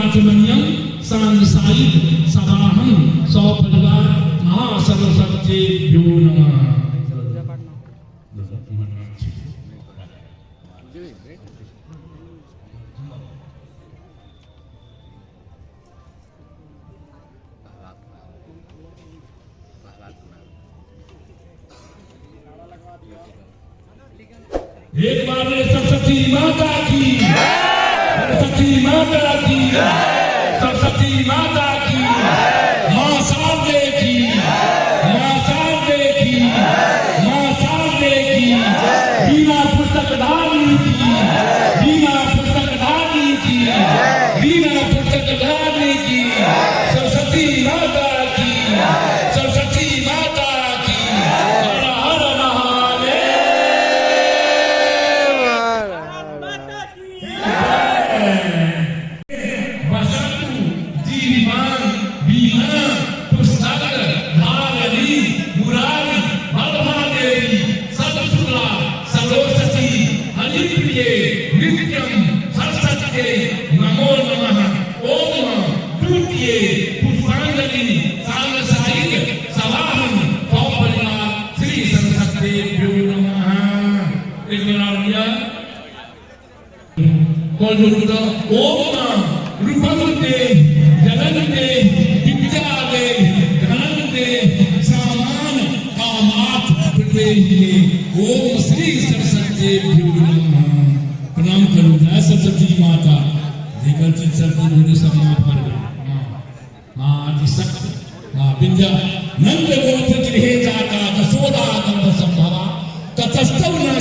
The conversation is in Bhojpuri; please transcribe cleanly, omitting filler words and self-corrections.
नाचमनियम सांसारिक सभाहम सौ परिवार महासरस्वतीभ्यो नमः। एक बार सरस्वती माता की, सरस्वती माता की, सरस्वती माता की, मां शारदे की, मां शारदे की, मां शारदे की, बीना पुस्तक धारी की, बीना पुस्तक धारी की, बीना पुस्तक धारी की, सरस्वती माता की, सरस्वती माता की। हर हर महादेव। नमो नमः। ओम तृतीये पुष्पांजलि सांसारिक सभाहम सौपरिवार श्री सरस्वतीभ्यो नमः। एक बार ओम रूपंते जलंते विद्याले धनंते सामान कामात् प्रतेहिने। ओम श्री सरस्वतीभ्यो नमः। प्रणाम करूं जय सरस्वती माता। गलती शब्द उन्होंने सब माफ कर गए। माँ आदिशक्त माँ विंध्या नंद गोत्र गृहे जाता दशोदा नंद संभवा ततस्तव न